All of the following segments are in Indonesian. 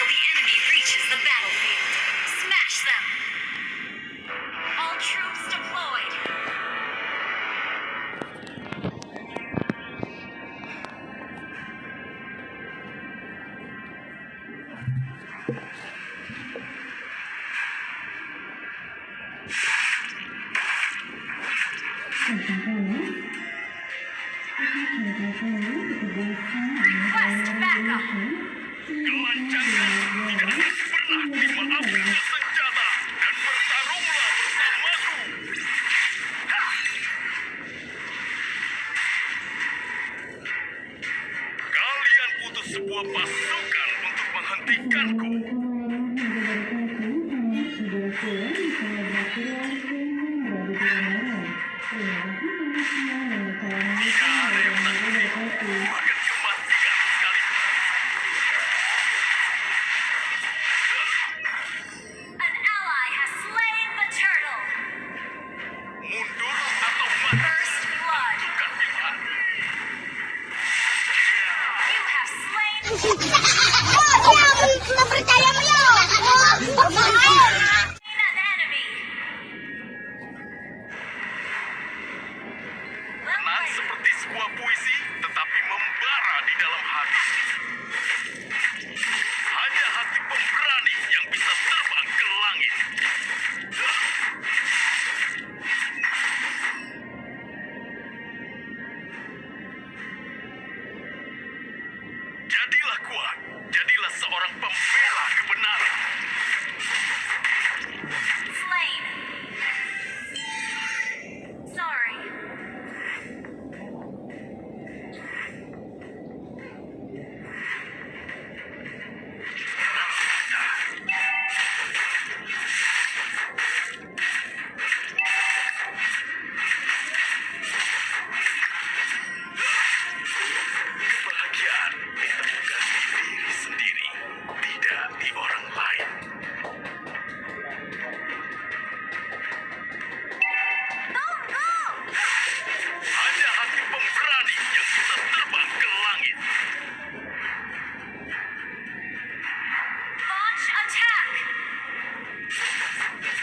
the enemy reaches the battlefield. Smash them! All troops deployed. Request backup. Kelancangan tidak akan pernah dimaafkan senjata dan bertarunglah bersamaku. Kalian butuh sebuah pasukan untuk menghentikanku. Tidak ada yang takut, bahkan kematian sekalipun. An ally has slain the turtle. Mundur atau mati. First blood. Bukan pilihan. You have slain an enemy. Tenang seperti sebuah puisi, tetapi membara di dalam hati. Hanya hati pemberani yang bisa terbang ke langit. Jadilah kuat, jadilah seorang pembela kebenaran. Slain. Sorry. Kebahagiaan ditemukan di diri sendiri, tidak di orang lain. Hanya hati pemberani yang bisa terbang ke langit. Launch attack.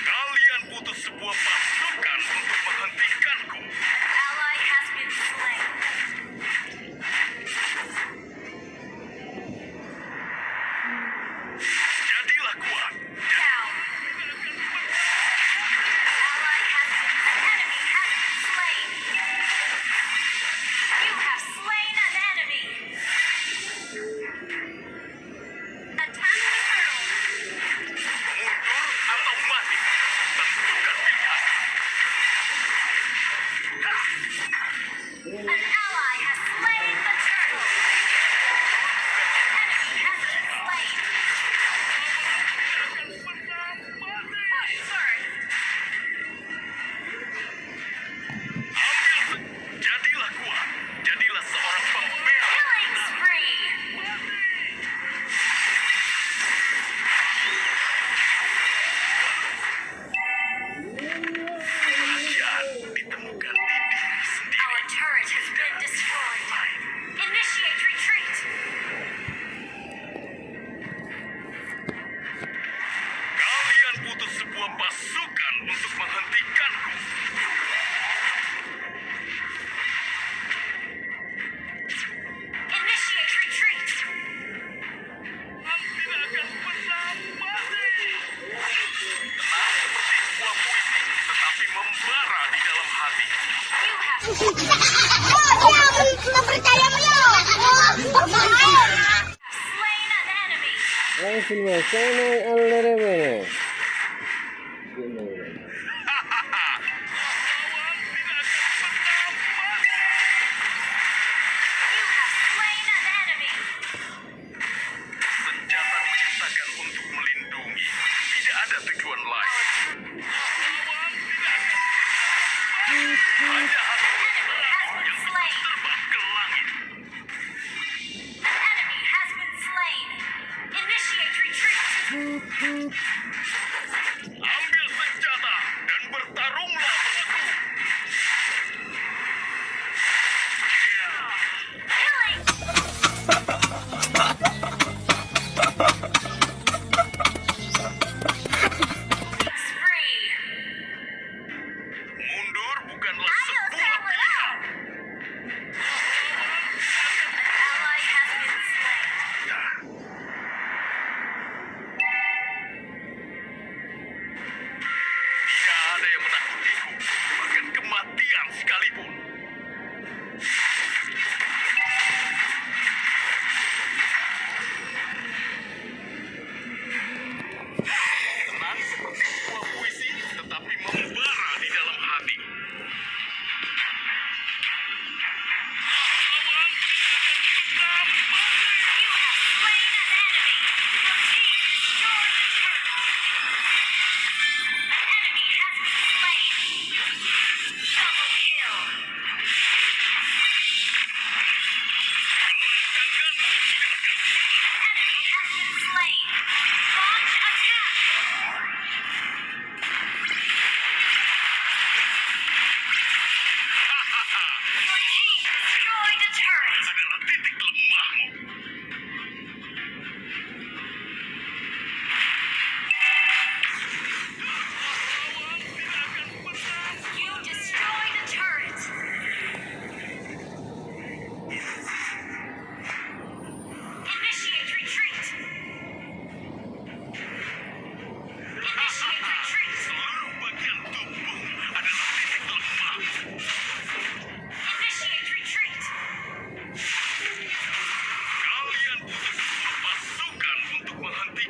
Kalian butuh sebuah pasukan untuk menghentikanku. Ally has been slain. Jadilah kuat. Down. Ally has been enemy has been slain. You have slain an enemy. Attack the turtle. Mundur atau mati. Tentukan pilihan. An ally has slain the turtle. An enemy has been slain. Push first. Jadilah kuat. Jadilah seorang pembela. Killing spree. Kebahagiaan ditemukan di diri sendiri. Our turret has been destroyed. Initiate retreat. Kalian butuh sebuah pasukan untuk menghentikanku. Initiate retreat. Tidak akan pernah mati. Tenang seperti sebuah puisi, tetapi membara di dalam hati. You have slain an enemy. Langsung sana allere bene. Lawan tidak akan pernah mati. You have slain an enemy. Senjata diciptakan untuk melindungi. Tidak ada tujuan lain. Lawan tidak akan hanya hati pemberani yang bisa terbang ke langit. An enemy has been slain. Initiate retreat. Ambil senjata dan bertarunglah bersatu. Killing.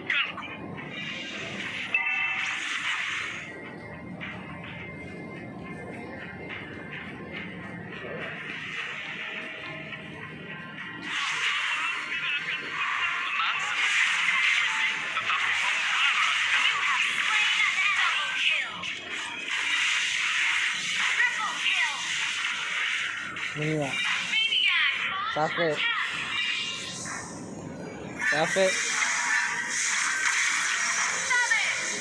mengalahkanku. Tenang seperti sebuah puisi, tetapi membara. You have slain an enemy. Kill. Triple kill. Iya. Maniac. Boss Capek. attack. Capek. Savage.